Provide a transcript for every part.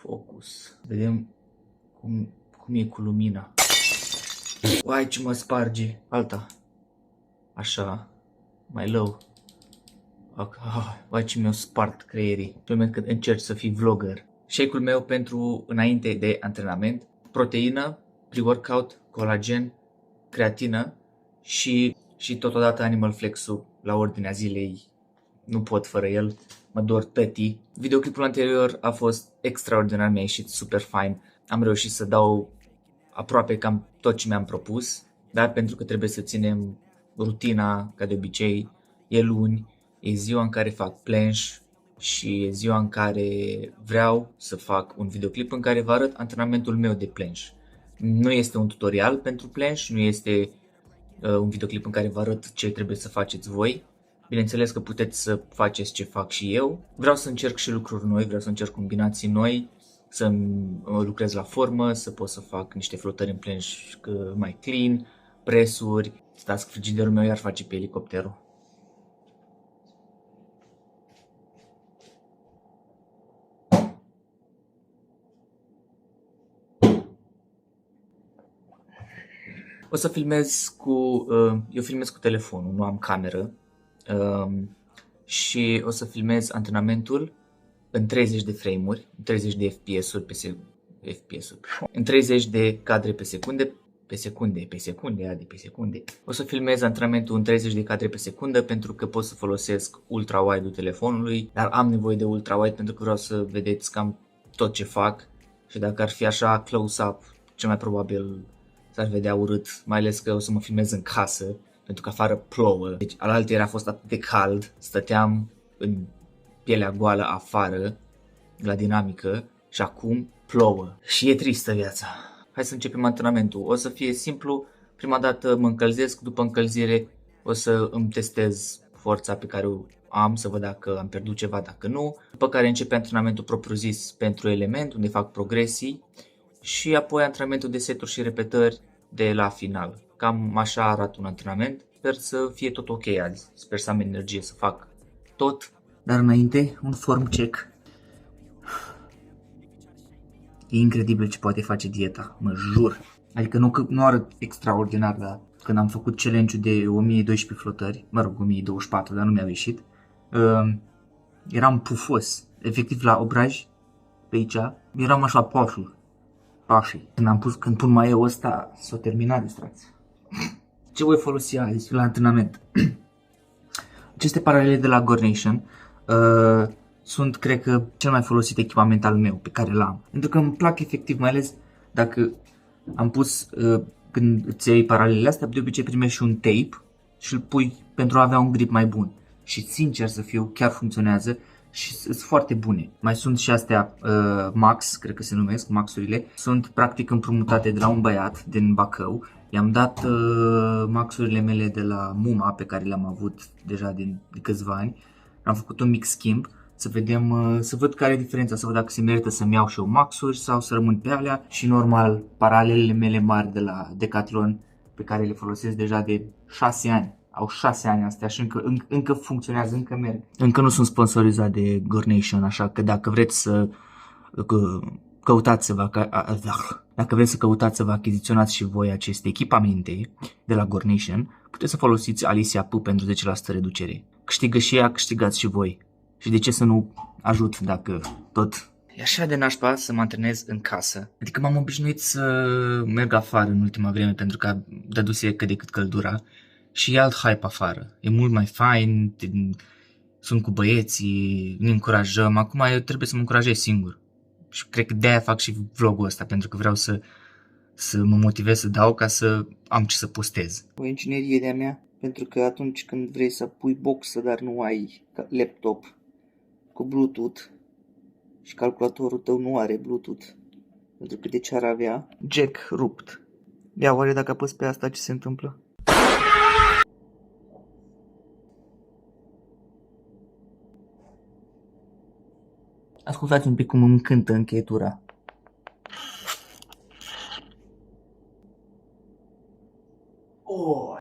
Focus. Vedem cum e cu lumina. Uai, ce mă sparge. Alta. Așa. Mai low. Uai, ce mi-o spart creierii. Pe moment când încerci să fii vlogger. Shake-ul meu pentru înainte de antrenament. Proteină, pre-workout, colagen, creatină și totodată Animal Flex-ul la ordinea zilei. Nu pot fără el, mă dor tătii. Videoclipul anterior a fost extraordinar, mi-a ieșit super fain. Am reușit să dau aproape cam tot ce mi-am propus, dar pentru că trebuie să ținem rutina, ca de obicei, e luni, e ziua în care fac planche și e ziua în care vreau să fac un videoclip în care vă arăt antrenamentul meu de planche. Nu este un tutorial pentru planche, nu este un videoclip în care vă arăt ce trebuie să faceți voi. Bineînțeles că puteți să faceți ce fac și eu. Vreau să încerc și lucruri noi, vreau să încerc combinații noi, să lucrez la formă, să pot să fac niște flotări în planche mai clean, presuri. Stați că frigiderul meu iar face pe elicopterul. O să filmez eu filmez cu telefonul, nu am cameră. Și o să filmez antrenamentul în 30 de frame-uri, în 30 de FPS-uri în 30 de cadre pe secunde. O să filmez antrenamentul în 30 de cadre pe secundă pentru că pot să folosesc ultra-wide-ul telefonului, dar am nevoie de ultra-wide pentru că vreau să vedeți cam tot ce fac și dacă ar fi așa close-up, cel mai probabil s-ar vedea urât, mai ales că o să mă filmez în casă, pentru că afară plouă. Deci alaltăieri a fost atât de cald, stăteam în pielea goală afară, la dinamică, și acum plouă. Și e tristă viața. Hai să începem antrenamentul. O să fie simplu, prima dată mă încălzesc, după încălzire o să îmi testez forța pe care o am, să văd dacă am pierdut ceva, dacă nu. După care începe antrenamentul propriu-zis pentru element, unde fac progresii. Și apoi antrenamentul de seturi și repetări de la final. Cam așa arată un antrenament. Sper să fie tot ok azi. Sper să am energie să fac tot. Dar înainte, un form check. E incredibil ce poate face dieta, mă jur. Adică nu arăt extraordinar, dar când am făcut challenge-ul de 1012 flotări, mă rog, 1024, dar nu mi-au ieșit, eram pufos. Efectiv la obraj, pe aici, eram așa pașul. Când pun maioul ăsta, s-a terminat distracția. Ce voi folosi azi la antrenament? Aceste paralele de la Gornation sunt, cred că, cel mai folosit echipament al meu pe care l-am. Pentru că îmi plac efectiv, mai ales dacă am pus, când îți iei paralelele astea, de obicei primești și un tape și îl pui pentru a avea un grip mai bun. Și sincer să fiu, chiar funcționează și sunt foarte bune. Mai sunt și astea Max, cred că se numesc, Maxurile. Sunt practic împrumutate de la un băiat din Bacău. I-am dat Maxurile mele de la Muma, pe care le-am avut deja de câțiva ani. Am făcut un mic schimb, să văd care e diferența, să văd dacă se merită să-mi iau și eu Maxuri sau să rămân pe alea. Și normal, paralelele mele mari de la Decathlon, pe care le folosesc deja de 6 ani. Au 6 ani astea și încă funcționează, încă merg. Încă nu sunt sponsorizat de Gornation, așa că dacă vreți să căutați să vă achiziționați și voi aceste echipamente de la Gornation, puteți să folosiți Alicia P pentru 10% reducere. Câștigă și ea, câștigați și voi. Și de ce să nu ajut dacă tot... E așa de nașpa să mă antrenez în casă. Adică m-am obișnuit să merg afară în ultima vreme pentru că dăduse cât de cât căldura. Și e alt hype afară. E mult mai fain, sunt cu băieții, ne încurajăm. Acum eu trebuie să mă încurajez singur. Și cred că de-aia fac și vlogul ăsta, pentru că vreau să mă motivez să dau ca să am ce să postez. O inginerie de-a mea, pentru că atunci când vrei să pui boxă, dar nu ai laptop cu Bluetooth și calculatorul tău nu are Bluetooth, pentru că de ce ar avea? Jack rupt. Ia, oare dacă apăs pe asta ce se întâmplă? Ascultați un pic cum îmi cântă încheietura. Oh.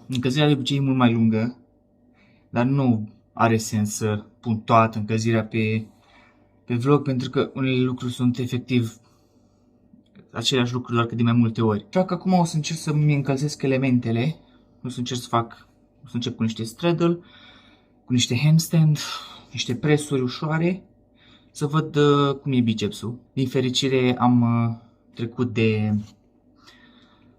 Încălzirea de obicei e mult mai lungă, dar nu are sens să pun toată încălzirea pe vlog, pentru că unele lucruri sunt efectiv aceleași lucruri, doar că de mai multe ori. Așa că acum o să încerc să-mi încălzesc elementele, o să încerc să încep cu niște straddle, cu niște handstand, niște presuri ușoare, să văd cum e bicepsul. Din fericire am trecut de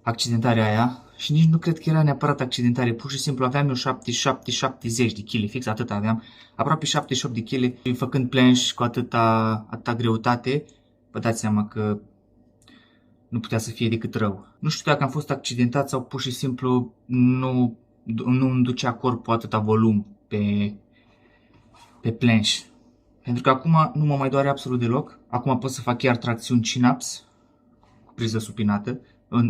accidentarea aia și nici nu cred că era neapărat accidentare, pur și simplu aveam eu 70 de kg, fix atât aveam, aproape 78 de kg, făcând planche cu atâta greutate, vă dați seama că nu putea să fie decât rău. Nu știu dacă am fost accidentat sau pur și simplu nu îmi ducea corpul atâta volum pe planche. Pentru că acum nu mă mai doare absolut deloc, acum pot să fac chiar tracțiuni chin-ups cu priză supinată.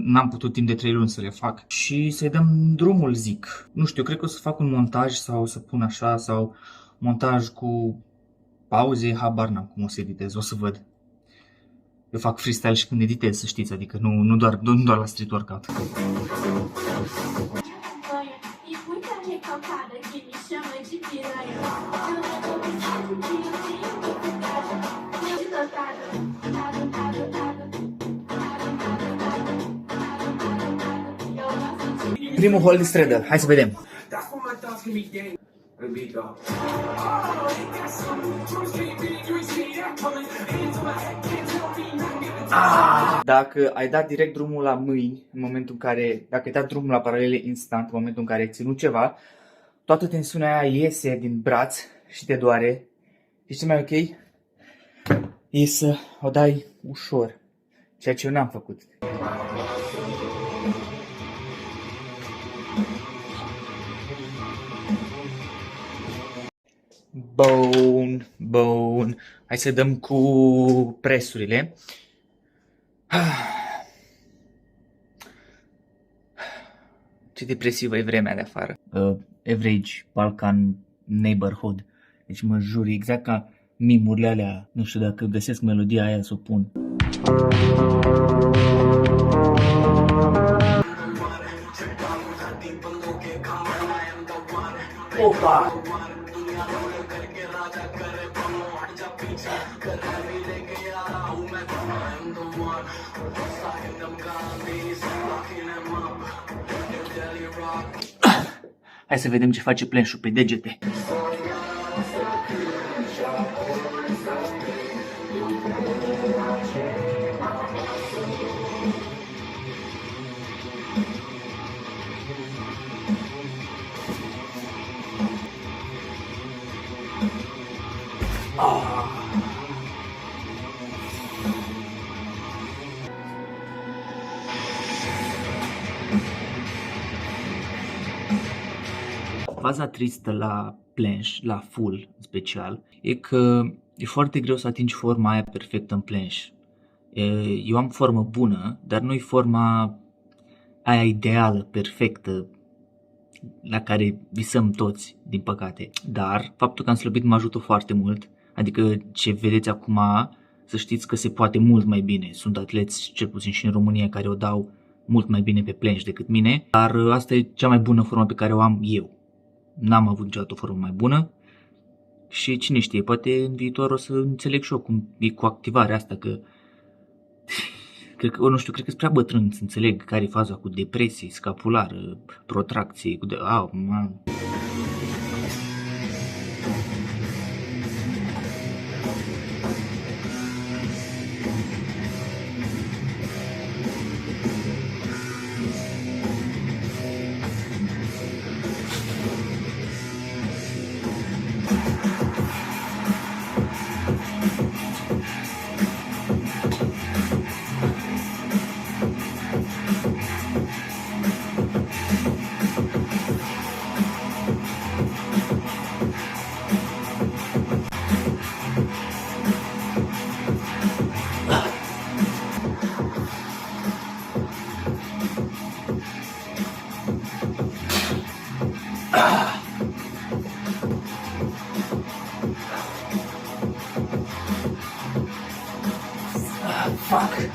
N-am putut timp de 3 luni să le fac și să-i dăm drumul, zic. Nu știu, cred că o să fac un montaj sau să pun așa, sau montaj cu pauze, habar n-am cum o să editez, o să văd. Eu fac freestyle și când editez, să știți, adică nu doar la street workout. Primul hold de straddle, hai să vedem. Dacă ai dat direct drumul la mâini, în momentul în care, dacă ai dat drumul la paralele instant, în momentul în care ai ținut ceva, toată tensiunea aia iese din braț și te doare. Și ce mai ok e să o dai ușor, ceea ce eu n-am făcut. Bone. Hai să dăm cu presurile. Ce depresivă e vremea de afară. Average Balkan Neighborhood. Deci mă jur, exact ca mimurile alea. Nu știu dacă găsesc melodia aia să o pun. Opa! Hai să vedem ce face planche-ul pe degete. Faza tristă la planche, la full în special, e că e foarte greu să atingi forma aia perfectă în planche. Eu am formă bună, dar nu e forma aia ideală, perfectă, la care visăm toți, din păcate. Dar faptul că am slăbit mă ajută foarte mult, adică ce vedeți acum, să știți că se poate mult mai bine. Sunt atleți, cel puțin și în România, care o dau mult mai bine pe planche decât mine, dar asta e cea mai bună formă pe care o am eu. N-am avut niciodată o formă mai bună și cine știe, poate în viitor o să înțeleg și eu cum e cu activarea asta, că cred că, nu știu, cred că sunt prea bătrân să înțeleg care e faza cu depresie scapulară, protracție, cu man. Fuck.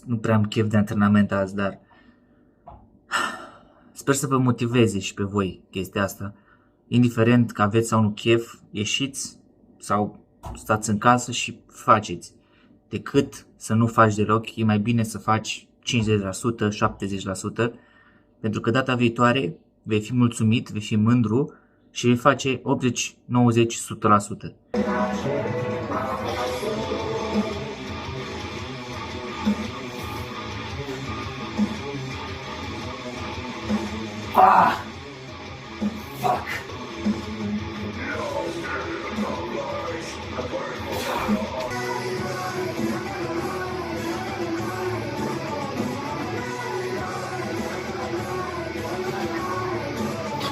Nu prea am chef de antrenament azi, dar sper să vă motiveze și pe voi chestia asta. Indiferent că aveți sau nu chef, ieșiți sau stați în casă și faceți. Decât să nu faci deloc, e mai bine să faci 50%, 70%, pentru că data viitoare vei fi mulțumit, vei fi mândru și vei face 80, 90, 100%. Ah! Fuck!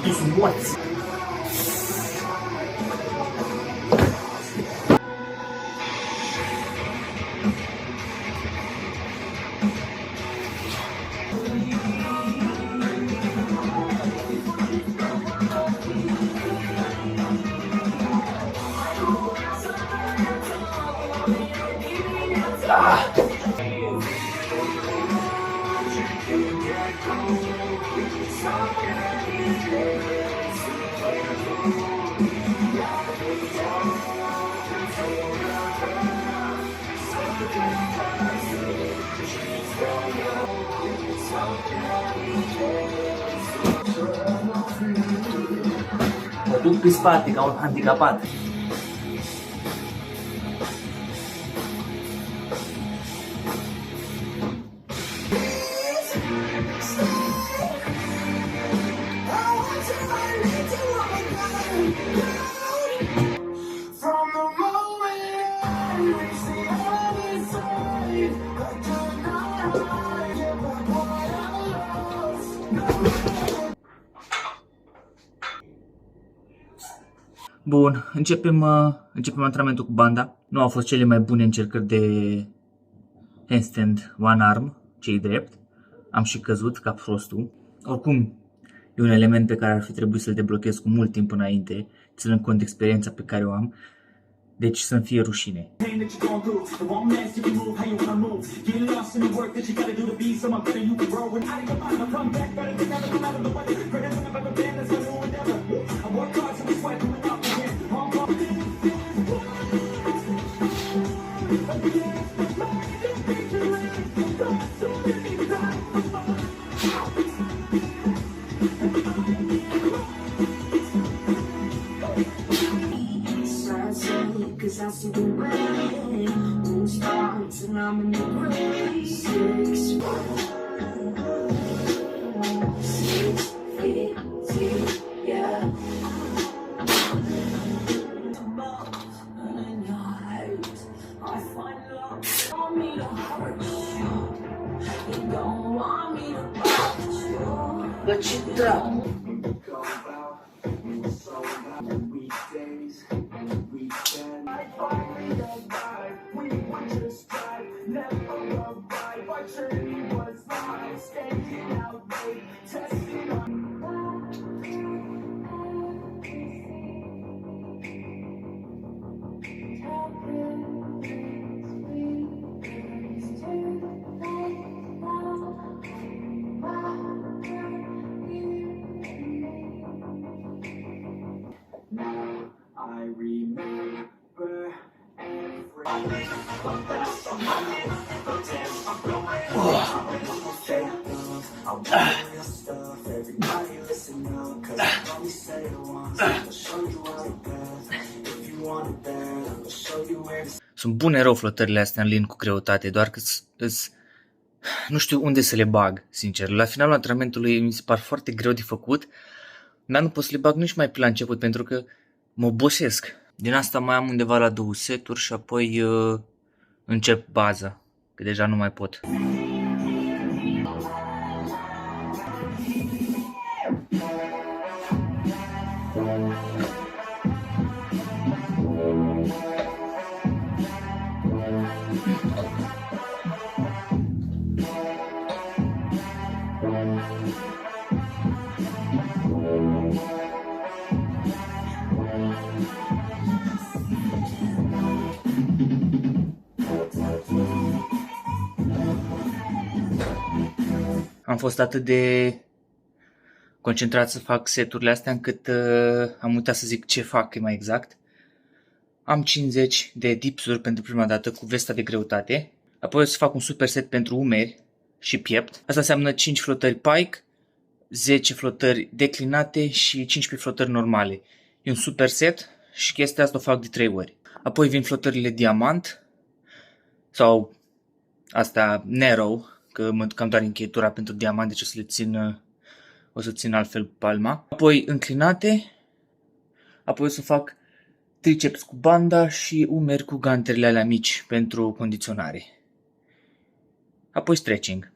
Tu sunt morți! Mă duc pe spate ca un handicapat. Bun, începem antrenamentul cu banda. Nu au fost cele mai bune încercări de handstand one arm, cei drept. Am și căzut ca prostul. Oricum, e un element pe care ar fi trebuit să-l deblochez cu mult timp înainte, ținând cont de experiența pe care o am. Deci să-mi fie rușine. I see the rain, moon starts and I'm in the gray. 6 feet, yeah. And night, I find love. Want me to hurt you? You don't want me to hurt you. But you don't. I remember Sunt bune rău flotările astea în lin cu greutate, doar că nu știu unde să le bag, sincer. La finalul antrenamentului mi se par foarte greu de făcut, dar nu pot să le bag nici mai pe la început, pentru că Mă obosesc. Din asta mai am undeva la 2 seturi și apoi încep baza, că deja nu mai pot. Am fost atât de concentrat să fac seturile astea încât am uitat să zic ce fac mai exact. Am 50 de dipsuri pentru prima dată cu vesta de greutate. Apoi o să fac un super set pentru umeri și piept. Asta înseamnă 5 flotări pike, 10 flotări declinate și 15 flotări normale. E un super set și chestia asta o fac de 3 ori. Apoi vin flotările diamant sau asta narrow, că mă ducam doar încheietura pentru diamant, deci o să țin altfel palma. Apoi înclinate, apoi o să fac triceps cu banda și umeri cu ganterele alea mici pentru condiționare. Apoi stretching.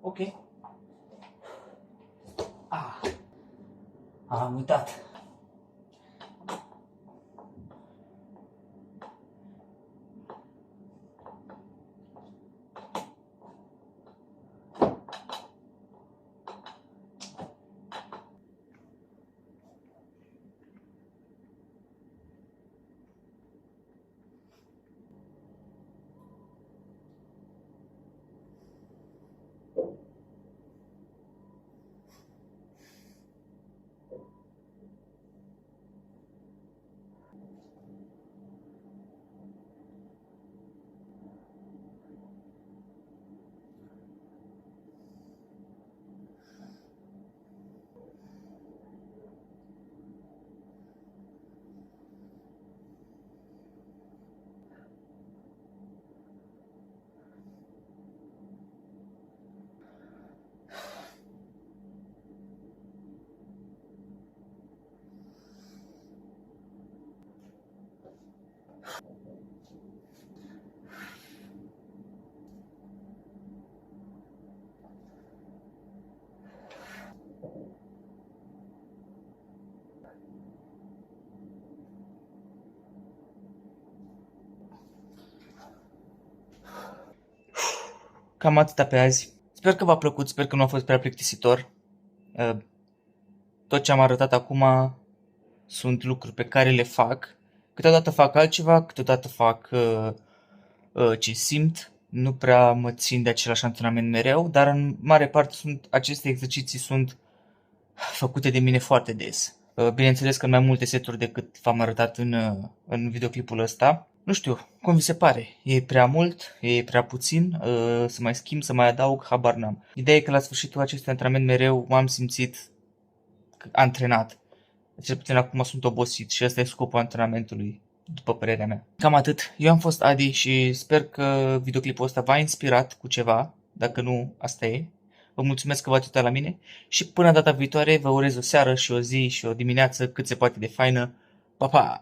Ok. Am uitat. Cam atâta pe azi. Sper că v-a plăcut, sper că nu a fost prea plictisitor. Tot ce am arătat acum sunt lucruri pe care le fac. Câteodată fac altceva, câteodată fac ce simt. Nu prea mă țin de același antrenament mereu, dar în mare parte aceste exerciții sunt făcute de mine foarte des. Bineînțeles că în mai multe seturi decât v-am arătat în videoclipul ăsta. Nu știu, cum vi se pare? E prea mult? E prea puțin? Să mai schimb, să mai adaug? Habar n-am. Ideea e că la sfârșitul acestui antrenament mereu m-am simțit antrenat. Cel puțin acum sunt obosit și ăsta e scopul antrenamentului, după părerea mea. Cam atât. Eu am fost Adi și sper că videoclipul ăsta v-a inspirat cu ceva. Dacă nu, asta e. Vă mulțumesc că v-ați uitat la mine și până data viitoare vă urez o seară și o zi și o dimineață cât se poate de faină. Pa, pa!